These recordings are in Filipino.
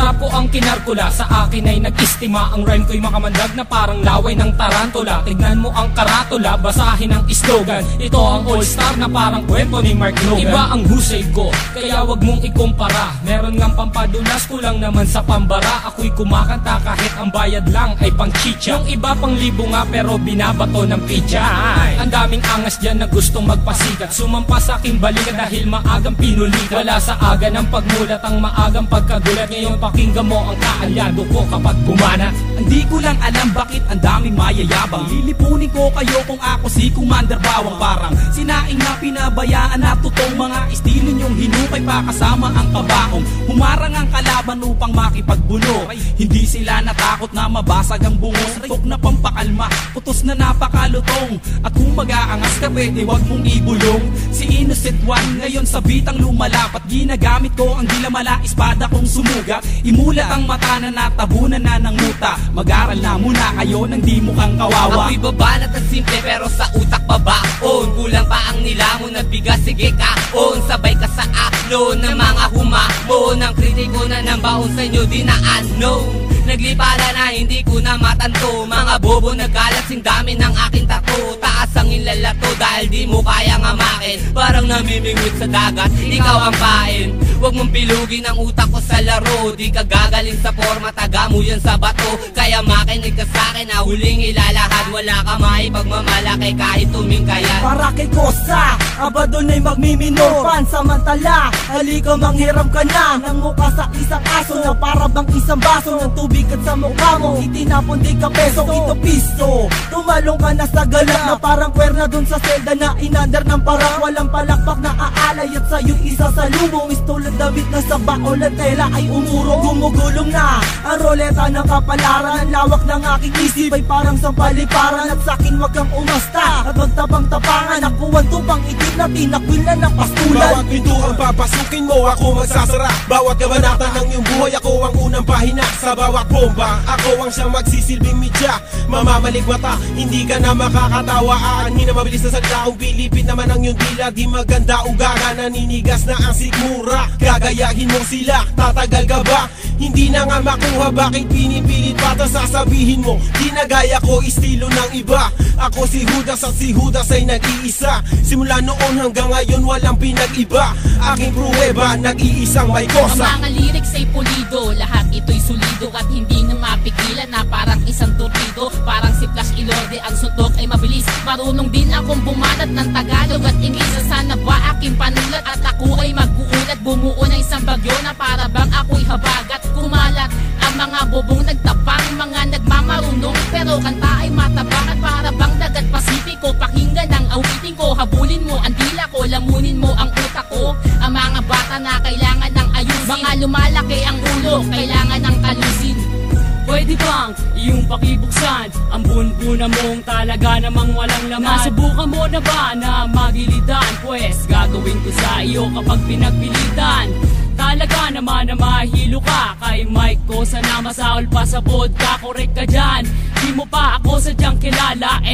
trapo ang kinarkula, sa akin ay nag-istima. Ang rhyme ko'y makamandag na parang laway ng tarantula. Tignan mo ang karatula, basahin ang slogan. Ito ang all-star na parang kwento ni Mark Logan. Iba ang husay ko, kaya wag mong ikumpara. Meron ngang pampadulas, kulang naman sa pambara. Ako'y kumakanta kahit ang bayad lang ay pang chicha. Yung iba pang libo nga pero binabato ng pizza. Ang daming angas dyan na gustong magpasikat, sumampa sa aking balikat dahil maagang pinulikat. Wala sa aga ng pagmulat ang maagang pagkagulat. Ngayon pakinggan mo ang kaalyado ko kapag bumana. Hindi ko lang alam bakit ang daming mayayabang. Lilipunin ko kayo kung ako si Commander Bawang. Parang sinaing na pinabayaan na totoong mga estilo nyong hinukay pa kasama ang kabaong. Humarang ang kalaban upang makipagbuno. Hindi sila natakot na mabasag ang bungos. Tok na pampakalma, putos na napakalutong. At kung mag-aangas ka pwede wag mong ibulong. Si Innocent One ngayon sa bitang lumalapat. Ginagamit ko ang dilamala, espada kong sumugat. Imulat ang mata na natabunan na ng muta. Mag-aral na muna kayo nang di mukhang kawawa. Ako'y babanat at simple pero sa utak babaon. Kulang pa ang nilamon na bigas, sige kaon. Sabay ka sa aklon ng mga humamon. Ang kritiko na ng baon sa inyo di na ano. Naglipala na hindi ko na matanto. Mga bobo nagkalat sing dami ng aking tato. Taas ang inlalato dahil di mo kayang amakin. Parang namimingwit sa dagat, ikaw ang pain. Huwag mong pilugin ang utak ko sa laro. Di ka gagaling sa forma, taga mo yan sa bato. Kaya makinig ka sa'kin na huling ilalahad. Wala ka maipagmamalaki kahit tumingkayan. Para kay Kosa, aba doon ay magmiminor. Pansamantala, halika manghiram ka na ng mukha sa isang aso na para bang isang baso ng tubig at sa mukha mo itinapon di ka peso, ito pisto. Tumalong ka na sa galak na parang kwerna dun sa selda na inandar ng parang walang palakpak na aalay at sa'yo isa sa lumong. Istulad damit na sa baon at tela ay umurong. Gumugulong na ang roleta ng kapalaran. Ang lawak ng aking isip ay parang sampaliparan. At sa'kin wag kang umasta at magtabang-tapangan. Nakuwan tupang itim na tinakwil na ng pastulan. Bawat pintuang papasukin mo ako magsasara. Bawat kabanata ng iyong buhay ako ang unang pahina. Sa bawat bomba, ako ang siyang magsisilbing media. Mamamalik mata, hindi ka na makakatawa. Aanhin na mabilis na saglaong pilipit naman ang iyong dila. Di maganda ugaga, naninigas na ang sigmura. Gagayahin mo sila, tatagal ka ba? Hindi na nga makuha, bakit pinipilit pa ito sasabihin mo? Di na gaya ko, estilo ng iba. Ako si Judas at si Judas ay nag-iisa. Simula noon hanggang ngayon walang pinag-iba. Aking pruweba, nag-iisang may kosa. Ang mga lyrics ay pulido, lahat ito'y solido. At hindi na mapigilan na parang isang torpedo. Parang si Flash Ilorde, ang suntok ay mabilis. Marunong din akong bumanat ng Tagalog at Ingles. Sana ba aking panulat at ako ay mag-uulat. Bumuo na isang bagyo na para bang ako'y habagat. Kumalat ang mga bobong nagtapang, mga nagmamarunong pero kanta ay matabang. At para bang dagat Pasipiko, pakinggan ang awitin ko. Habulin mo ang dila ko, lamunin mo ang utak ko. Ang mga bata na kailangan ng ayusin, mga lumalaki ang ulo, kailangan ng kalusin. Pwede bang iyong pakibuksan ang bunbuna mong talaga namang walang laman? Nasubukan mo na ba na magilidan? Pwes gagawin ko sa iyo kapag pinagpilitan. Talaga naman na mahilo ka kay Mike ko, sana masaol pa sa vodka. Correct ka dyan, di mo pa ako sadyang kilala.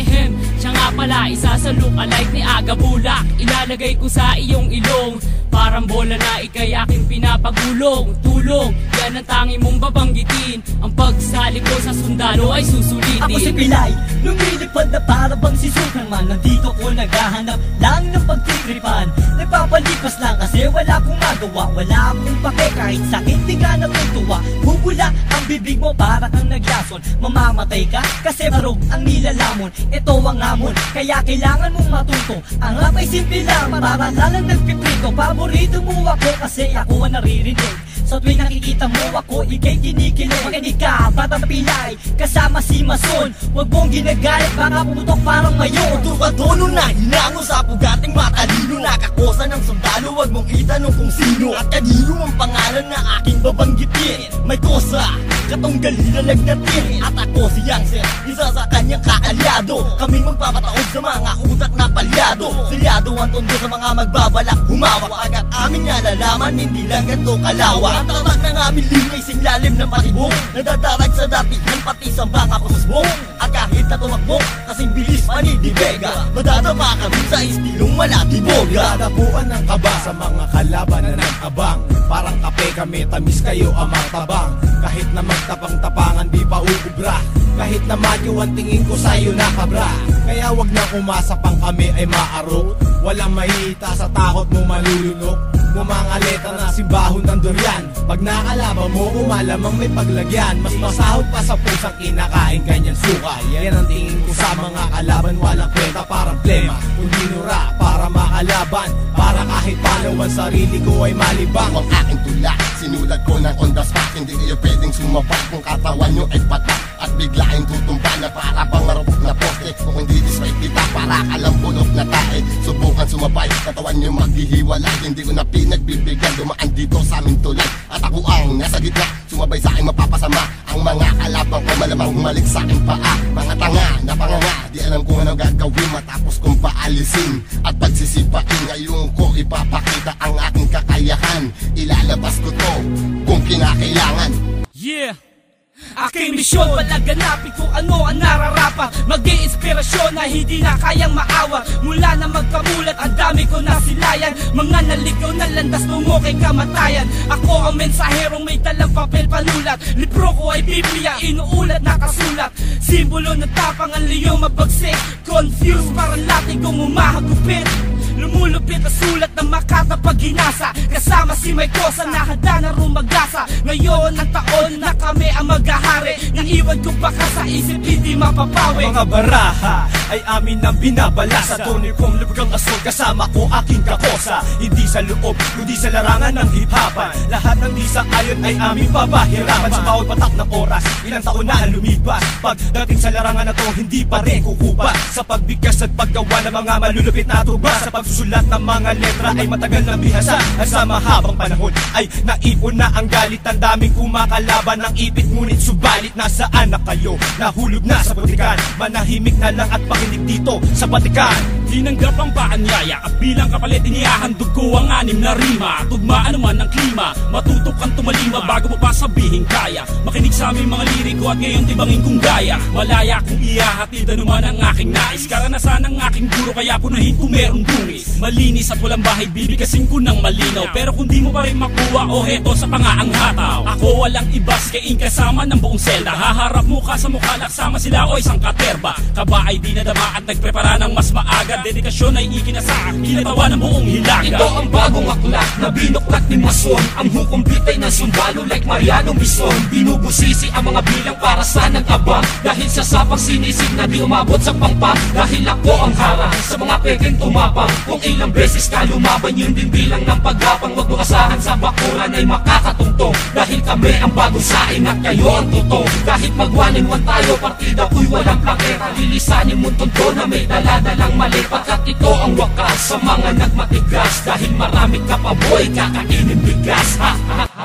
Siya nga pala isa sa look-alike ni Aga Bulak. Ilalagay ko sa iyong ilong, parang bola na ikay aking pinapagulong. Tulong, yan ang tangi mong babanggitin. Ang pagsali ko sa sundalo ay susulitin. Ako si Pilay, lumilipad na para bang si Superman. Nandito ko naghahanap lang ng pagtitripan. Nagpapalipas lang kasi wala akong magawa. Wala akong pake kahit sakit di ka natutuwa. Bubula ang bibig mo para kang naglason. Mamamatay ka kasi barog ang nilalamon. Ito ang hamon, kaya kailangan mong matuto. Ang rap ay simple lang, para lang nagpiprito. Paborito mo ako kasi ako ang naririnig. Sa tuwing nakikita mo ako, ikay kinikilig. Makinig ka, Batang Pilay, kasama si Mason. Huwag mong ginagalit, baka pumutok parang mayon. Tuwa-tono na hinango sa pugating matalino. Nakakosa ng sundalo, huwag mong itanong kung sino at kanino ang pangalan na aking babanggitin. May kosa, katunggali na nagnatin. At ako si Youngster, isa sa kanyang kaalyado. Kaming magpapataog sa mga utak na palyado. Silyado ang tondo sa mga magbabalak humawak. Agad amin nga nalaman, hindi lang ganito kalawa. Ang tatak ng aming lingay singlalim ng patibong. Nadadarag sa datihan pati sa mga kusbong. At kahit na tumakbo, kasing bilis manid Di Vega, madadama kami sa istilong malatiboga. Dadapuan ng kaba sa mga kalaban na nag-abang. Parang kape kami, tamis kayo amang tabang. Kahit na magtapang-tapangan di pa uubra. Kahit na madyo ang tingin ko sa'yo na kabra. Kaya wag na umasa pang kami ay maarok. Walang mahita sa takot mo malulunok. Mumangaleta na simbahon ng durian. Pag nakalaban mo, umalamang may paglagyan. Mas masahod pa sa pusang kinakain ganyan suka. Yan ang tingin ko sa mga kalaban. Walang kwenta parang plema. Kundi nura para makalaban. Para kahit paano ang sarili ko ay malibang. Ang aking tula, sinulat ko ng on the spot. Hindi kayo pwedeng sumabat kung katawan nyo ay patak. At biglaing tutumba na para pang marupok na poste. Kung hindi disway kita para kalambunok na tae. Subukan sumabay, katawan nyo maghihiwalay. Hindi ko na pinagbibigyan, dumaan dito sa aming tulay. At ako ang nasa gitna, sumabay sa aking mapapasama. Ang mga kalabang ko malamang humalik sa aking paa. Mga tanga na panganga, di alam kung anong gagawin matapos kong paalisin. At pagsisipain, ngayon ko ipapakita ang aking kakayahan. Ilalabas ko to kung kinakailangan. Yeah! Aking misyon, palaganapin kung ano ang nararapat. Mag-iinspirasyon na hindi na kayang maawa. Mula na magkamulat, ang dami ko nasilayan. Mga naligaw na landas tungo kay kamatayan. Ako ang mensaherong may dalang papel panulat. Libro ko ay Biblia, inuulat na kasulat. Simbolo ng tapang ang liyong mabagsik. Confused, parang lating kong umahagupit. Lumulupit na sulat ng Makata pag ginasa. Kasama si May Kosa na handa na rumagasa. Ngayon ang taon na kami ang maghahari. Naiwan ko baka sa isip hindi mapapawi. Mga baraha ay amin ang binabalasa. Tunay kong lubgang asol kasama ko aking kakosa. Hindi sa loob, kundi sa larangan ng hip-hopan. Lahat ng di sa ayon ay aming papahirapan. Sa bawat patak ng oras, ilang taon na ang lumipas. Pagdating sa larangan na to, hindi pa rin kukupa. Sa pagbigkas at paggawa ng mga malulupit na tuba. Sa pagsusulat ng mga letra ay matagal na bihasa. At sa mahabang panahon ay naipon na ang galit. Ang daming kumakalaban ng ipit, ngunit subalit nasaan na kayo? Nahulog na sa butikan, manahimik na lang at pakinig dito sa batikan. Tinanggap ang paanyaya at bilang kapalit inihahandog ko ang 6 na rima. Tugmaan naman ng klima, matutok kang tumalima bago mo pa sabihin kaya. Makinig sa aming mga liriko at ngayon tibangin kong gaya. Malaya kong ihahatid anuman ang aking nais. Karanasan ng aking guro kaya punahin kung meron dungis. Malinis at walang bahay, bibigasin ko ng malinaw. Pero kung di mo pa rin makuha o heto sa pangaang hataw. Ako walang ibas kaing kasama ng buong selda. Haharap mukha sa mukha, naksama sila o isang katerba. Kaba ay di nadama at nagprepara ng mas maaga. Dedikasyon ay ikinasa, kinatawa ng buong hilaga. Ito ang bagong aklat na binuklat ni Mason. Ang hukom bitay ng sundalo like Mariano Bison. Binubusisi ang mga bilang para sa nag-abang. Dahil sa sapang sinisig na di umabot sa pangpang. Dahil ako ang harang sa mga peking tumapang. Kung ilang beses ka lumaban, yun din bilang ng paggapang. Huwag mo kasahan sa bakuran ay makakatungtong. Dahil kami ang bagong saing at kayo ang tutong. Kahit mag-1-in-1 tayo, partida ko'y walang plaketa. Lilisanin mo tunto na may daladalang mali. Pagkat ito ang wakas sa mga nagmatigas. Dahil marami ka pa boy, kakainin bigas. Ha ha ha.